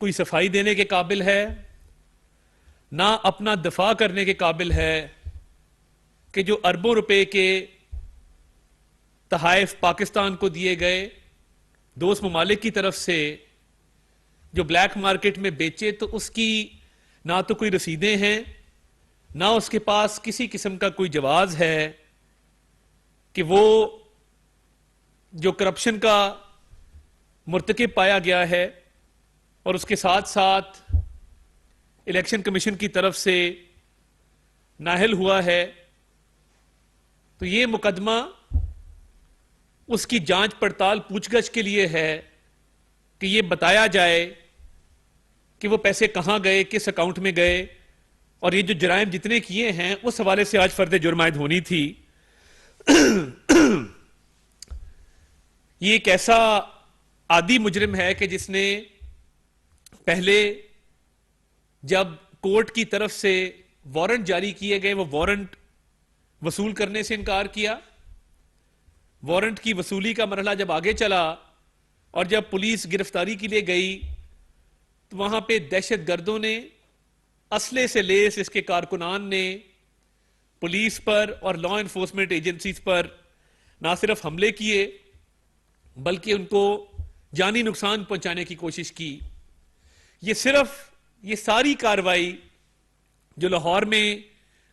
कोई सफाई देने के काबिल है, ना अपना दफा करने के काबिल है कि जो अरबों रुपए के तहाइफ पाकिस्तान को दिए गए दोस्त ममालिक की तरफ से जो ब्लैक मार्केट में बेचे, तो उसकी ना तो कोई रसीदें हैं, ना उसके पास किसी किस्म का कोई जवाज है कि वो जो करप्शन का मुर्तकिब पाया गया है और उसके साथ साथ इलेक्शन कमीशन की तरफ से नाहिल हुआ है, तो ये मुकदमा उसकी जांच पड़ताल पूछगछ के लिए है कि ये बताया जाए कि वो पैसे कहां गए, किस अकाउंट में गए, और ये जो जराइम जितने किए हैं उस हवाले से आज फर्द जुर्म आयद होनी थी। ये एक ऐसा आदी मुजरिम है कि जिसने पहले जब कोर्ट की तरफ से वारंट जारी किए गए वो वारंट वसूल करने से इनकार किया। वारंट की वसूली का मरहला जब आगे चला और जब पुलिस गिरफ्तारी के लिए गई तो वहां पे दहशतगर्दों ने असले से लेस इसके कारकुनान ने पुलिस पर और लॉ एनफोर्समेंट एजेंसीज पर ना सिर्फ हमले किए बल्कि उनको जानी नुकसान पहुंचाने की कोशिश की। ये सारी कार्रवाई जो लाहौर में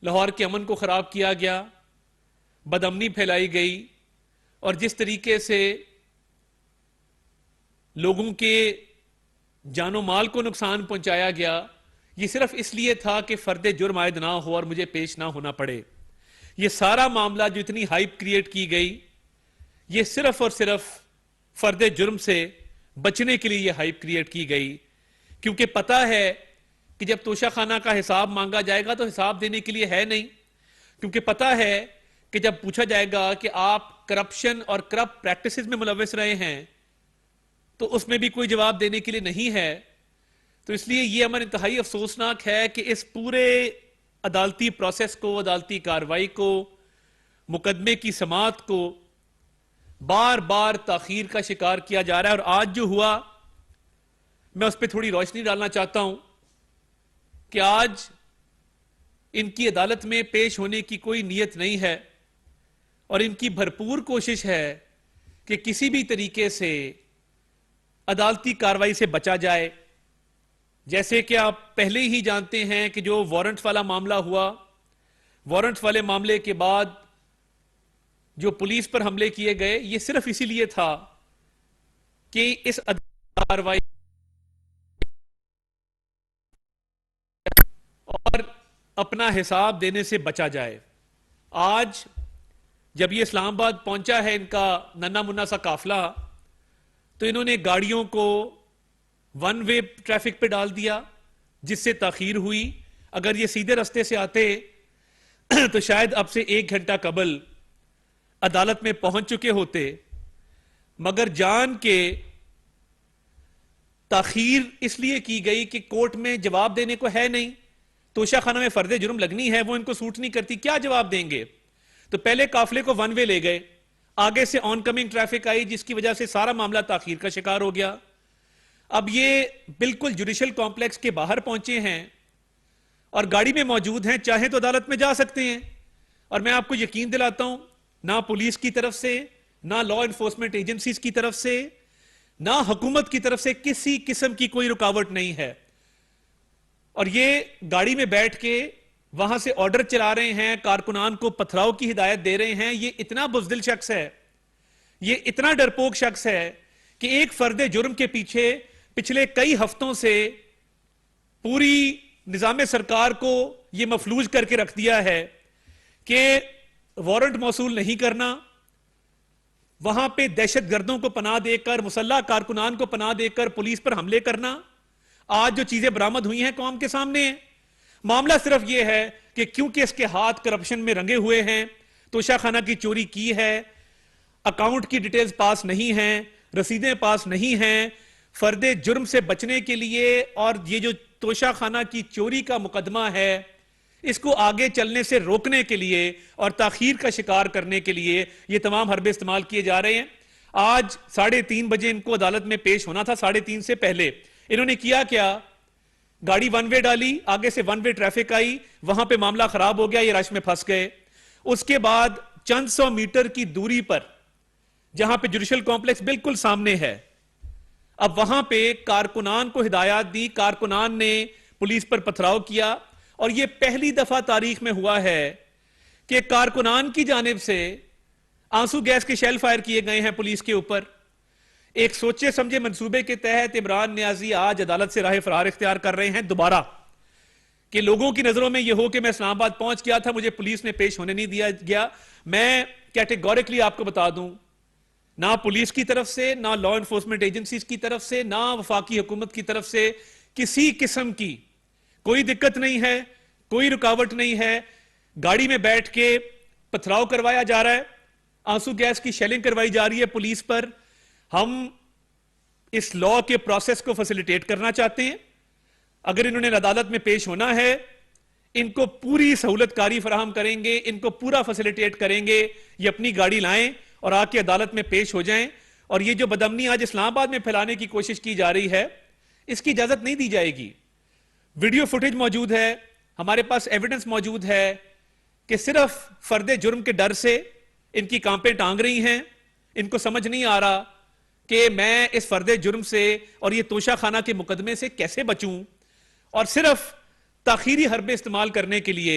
लाहौर के अमन को खराब किया गया, बदअमनी फैलाई गई और जिस तरीके से लोगों के जानो माल को नुकसान पहुंचाया गया, ये सिर्फ इसलिए था कि फर्द जुर्म आयद ना हो और मुझे पेश ना होना पड़े। ये सारा मामला जो इतनी हाइप क्रिएट की गई, ये सिर्फ और सिर्फ फर्द जुर्म से बचने के लिए ये हाइप क्रिएट की गई, क्योंकि पता है कि जब तोशाखाना का हिसाब मांगा जाएगा तो हिसाब देने के लिए है नहीं, क्योंकि पता है कि जब पूछा जाएगा कि आप करप्शन और करप्ट प्रैक्टिसेस में मुलव्वस रहे हैं तो उसमें भी कोई जवाब देने के लिए नहीं है। तो इसलिए यह अमर इंतहाई अफसोसनाक है कि इस पूरे अदालती प्रोसेस को, अदालती कार्रवाई को, मुकदमे की समाअत को बार बार ताखीर का शिकार किया जा रहा है। और आज जो हुआ, मैं उस पर थोड़ी रोशनी डालना चाहता हूं कि आज इनकी अदालत में पेश होने की कोई नीयत नहीं है और इनकी भरपूर कोशिश है कि किसी भी तरीके से अदालती कार्रवाई से बचा जाए। जैसे कि आप पहले ही जानते हैं कि जो वारंट वाला मामला हुआ, वारंट वाले मामले के बाद जो पुलिस पर हमले किए गए, ये सिर्फ इसीलिए था कि इस कार्रवाई और अपना हिसाब देने से बचा जाए। आज जब ये इस्लामाबाद पहुंचा है इनका नन्ना मुन्ना सा काफिला, तो इन्होंने गाड़ियों को वन वे ट्रैफिक पे डाल दिया जिससे ताखीर हुई। अगर ये सीधे रास्ते से आते तो शायद अब से 1 घंटा कबल अदालत में पहुंच चुके होते, मगर जान के ताखीर इसलिए की गई कि कोर्ट में जवाब देने को है नहीं, तोशाखाना में फर्द जुर्म लगनी है, वो इनको सूट नहीं करती, क्या जवाब देंगे। तो पहले काफिले को वन वे ले गए, आगे से ऑनकमिंग ट्रैफिक आई जिसकी वजह से सारा मामला ताखीर का शिकार हो गया। अब ये बिल्कुल जुडिशियल कॉम्प्लेक्स के बाहर पहुंचे हैं और गाड़ी में मौजूद हैं, चाहे तो अदालत में जा सकते हैं। और मैं आपको यकीन दिलाता हूं, ना पुलिस की तरफ से, ना लॉ एनफोर्समेंट एजेंसीज की तरफ से, ना हुकूमत की तरफ से किसी किस्म की कोई रुकावट नहीं है। और ये गाड़ी में बैठ के वहां से ऑर्डर चला रहे हैं, कारकुनान को पथराव की हिदायत दे रहे हैं। ये इतना बुज़दिल शख्स है, ये इतना डरपोक शख्स है कि एक फर्द जुर्म के पीछे पिछले कई हफ्तों से पूरी निजाम सरकार को यह मफलूज करके रख दिया है कि वारंट मौसूल नहीं करना, वहां पे दहशतगर्दों को पनाह देकर, मुसल्लह कारकुनान को पनाह देकर पुलिस पर हमले करना। आज जो चीजें बरामद हुई हैं कौम के सामने है। मामला सिर्फ यह है कि क्योंकि इसके हाथ करप्शन में रंगे हुए हैं, तोशाखाना की चोरी की है, अकाउंट की डिटेल्स पास नहीं है, रसीदें पास नहीं हैं, फर्दे जुर्म से बचने के लिए और ये जो तोशाखाना की चोरी का मुकदमा है इसको आगे चलने से रोकने के लिए और ताखीर का शिकार करने के लिए ये तमाम हरबे इस्तेमाल किए जा रहे हैं। आज 3:30 बजे इनको अदालत में पेश होना था, 3:30 से पहले इन्होंने किया क्या, गाड़ी वन वे डाली, आगे से वन वे ट्रैफिक आई, वहां पे मामला खराब हो गया, ये रश में फंस गए। उसके बाद चंद सौ मीटर की दूरी पर जहां पे जुडिशल कॉम्प्लेक्स बिल्कुल सामने है, अब वहां पे कारकुनान को हिदायत दी, कारकुनान ने पुलिस पर पथराव किया। और यह पहली दफा तारीख में हुआ है कि कारकुनान की जानिब से आंसू गैस के शेल फायर किए गए हैं पुलिस के ऊपर। एक सोचे समझे मंसूबे के तहत इमरान नियाजी आज अदालत से राह फरार इख्तियार कर रहे हैं दोबारा, कि लोगों की नजरों में यह हो कि मैं इस्लामाबाद पहुंच गया था, मुझे पुलिस ने पेश होने नहीं दिया गया। मैं कैटेगोरिकली आपको बता दूं, ना पुलिस की तरफ से, ना लॉ एनफोर्समेंट एजेंसीज की तरफ से, ना वफाकी हुकूमत की तरफ से किसी किस्म की कोई दिक्कत नहीं है, कोई रुकावट नहीं है। गाड़ी में बैठ के पथराव करवाया जा रहा है, आंसू गैस की शेलिंग करवाई जा रही है पुलिस पर। हम इस लॉ के प्रोसेस को फैसिलिटेट करना चाहते हैं। अगर इन्होंने अदालत में पेश होना है, इनको पूरी सहूलतकारी फराहम करेंगे, इनको पूरा फैसिलिटेट करेंगे, ये अपनी गाड़ी लाएं और आके अदालत में पेश हो जाएं। और ये जो बदअमनी आज इस्लामाबाद में फैलाने की कोशिश की जा रही है, इसकी इजाजत नहीं दी जाएगी। वीडियो फुटेज मौजूद है, हमारे पास एविडेंस मौजूद है कि सिर्फ फर्दे जुर्म के डर से इनकी कांपें टांग रही हैं। इनको समझ नहीं आ रहा कि मैं इस फर्दे जुर्म से और ये तोशा खाना के मुकदमे से कैसे बचूं, और सिर्फ ताखीरी हरबे इस्तेमाल करने के लिए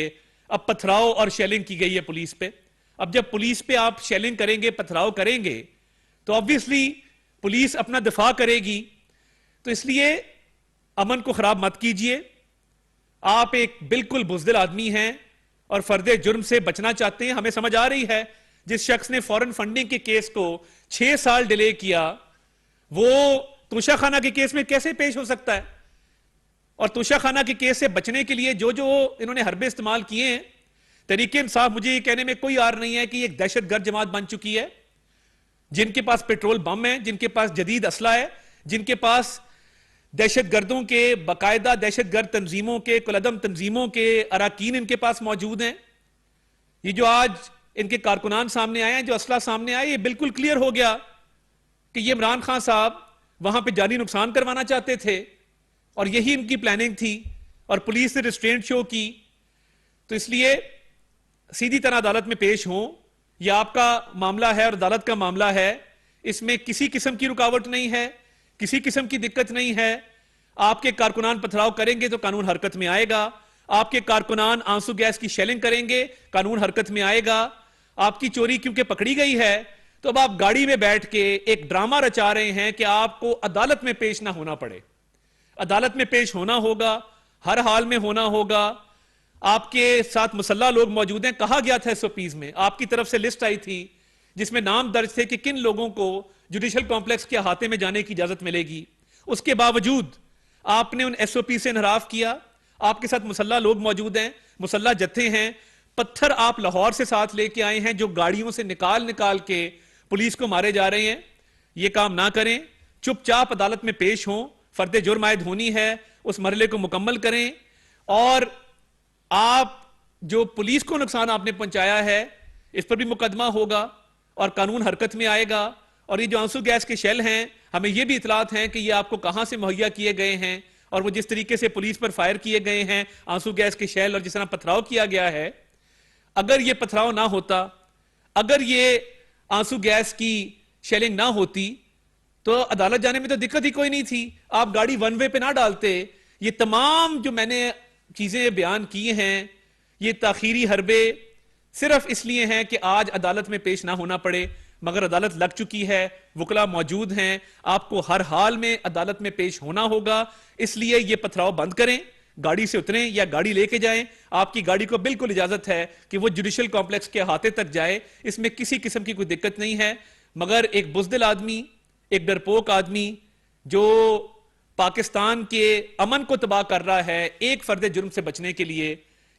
अब पथराव और शेलिंग की गई है पुलिस पे। अब जब पुलिस पे आप शेलिंग करेंगे, पथराव करेंगे, तो ऑब्वियसली पुलिस अपना दिफा करेगी। तो इसलिए अमन को खराब मत कीजिए। आप एक बिल्कुल बुज़दिल आदमी हैं और फर्दे जुर्म से बचना चाहते हैं। हमें समझ आ रही है, जिस शख्स ने फॉरेन फंडिंग के केस को 6 साल डिले किया, वो तोशा खाना के केस में कैसे पेश हो सकता है। और तोशा खाना के केस से बचने के लिए जो जो इन्होंने हरबे इस्तेमाल किए हैं, तरीके इंसाफ मुझे ये कहने में कोई आर नहीं है कि एक दहशतगर्द जमात बन चुकी है, जिनके पास पेट्रोल बम है, जिनके पास जदीद असला है, जिनके पास दहशतगर्दों के, बाकायदा दहशतगर्द तंजीमों के, कुलदम तंजीमों के अराकीन इनके पास मौजूद हैं। ये जो आज इनके कारकुनान सामने आए हैं, जो असला सामने आए, ये बिल्कुल क्लियर हो गया कि ये इमरान खान साहब वहां पे जानी नुकसान करवाना चाहते थे और यही इनकी प्लानिंग थी, और पुलिस ने रिस्ट्रेंट शो की। तो इसलिए सीधी तरह अदालत में पेश हों। यह आपका मामला है और अदालत का मामला है, इसमें किसी किस्म की रुकावट नहीं है, किसी किस्म की दिक्कत नहीं है। आपके कारकुनान पथराव करेंगे तो कानून हरकत में आएगा, आपके कारकुनान आंसू गैस की शेलिंग करेंगे, कानून हरकत में आएगा। आपकी चोरी क्योंकि पकड़ी गई है, तो अब आप गाड़ी में बैठ के एक ड्रामा रचा रहे हैं कि आपको अदालत में पेश ना होना पड़े। अदालत में पेश होना होगा, हर हाल में होना होगा। आपके साथ मुसल्ला लोग मौजूद हैं, कहा गया था एसओपीज में, आपकी तरफ से लिस्ट आई थी जिसमें नाम दर्ज थे कि किन लोगों को जुडिशल कॉम्प्लेक्स के अहाते में जाने की इजाजत मिलेगी। उसके बावजूद आपने उन एसओपी से इनहराफ किया। आपके साथ मुसल्ला लोग मौजूद हैं, मुसल्ला जत्थे हैं, पत्थर आप लाहौर से साथ लेके आए हैं, जो गाड़ियों से निकाल निकाल के पुलिस को मारे जा रहे हैं। ये काम ना करें, चुपचाप अदालत में पेश हों। फर्दे जुर्म आयद होनी है, उस मरले को मुकम्मल करें। और आप जो पुलिस को नुकसान आपने पहुंचाया है, इस पर भी मुकदमा होगा और कानून हरकत में आएगा। और ये जो आंसू गैस के शेल हैं, हमें ये भी इतलात हैं कि ये आपको कहां से मुहैया किए गए हैं, और वो जिस तरीके से पुलिस पर फायर किए गए हैं आंसू गैस के शेल, और जिस तरह पथराव किया गया है, अगर ये पथराव ना होता, अगर ये आंसू गैस की शेलिंग ना होती, तो अदालत जाने में तो दिक्कत ही कोई नहीं थी। आप गाड़ी वन वे पे ना डालते। ये तमाम जो मैंने चीजें बयान की हैं, ये ताखीरी हरबे सिर्फ इसलिए हैं कि आज अदालत में पेश ना होना पड़े, मगर अदालत लग चुकी है, वकला मौजूद हैं, आपको हर हाल में अदालत में पेश होना होगा। इसलिए ये पथराव बंद करें, गाड़ी से उतरें या गाड़ी लेके जाएं। आपकी गाड़ी को बिल्कुल इजाजत है कि वो जुडिशल कॉम्प्लेक्स के अहाते तक जाए, इसमें किसी किस्म की कोई दिक्कत नहीं है। मगर एक बुज़दिल आदमी, एक डरपोक आदमी जो पाकिस्तान के अमन को तबाह कर रहा है एक फर्द जुर्म से बचने के लिए,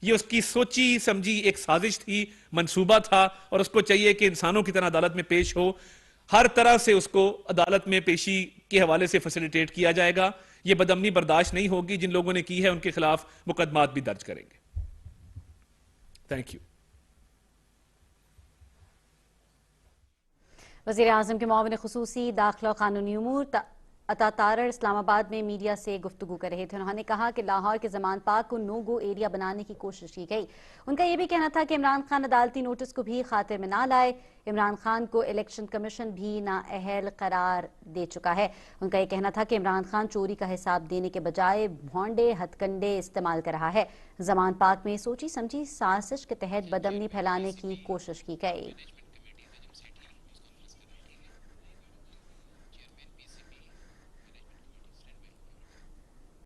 ये उसकी सोची समझी एक साजिश थी, मंसूबा था, और उसको चाहिए कि इंसानों की तरह अदालत में पेश हो। हर तरह से उसको अदालत में पेशी के हवाले से फैसिलिटेट किया जाएगा। ये बदअमनी बर्दाश्त नहीं होगी। जिन लोगों ने की है उनके खिलाफ मुकदमात भी दर्ज करेंगे। Thank you. वज़ीर आज़म के मुआविन ख़ुसूसी दाखिला कानूनी उमूर अता तारड़ इस्लामाबाद में मीडिया से गुफ्तगू कर रहे थे। उन्होंने कहा कि लाहौर के जमान पाक को नो गो एरिया बनाने की कोशिश की गई। उनका यह भी कहना था कि इमरान खान अदालती नोटिस को भी खातिर में ना लाए। इमरान खान को इलेक्शन कमीशन भी नाअहल करार दे चुका है। उनका यह कहना था कि इमरान खान चोरी का हिसाब देने के बजाय भौंडे हथकंडे इस्तेमाल कर रहा है। जमान पाक में सोची समझी साजिश के तहत बदअमनी फैलाने की कोशिश की गई।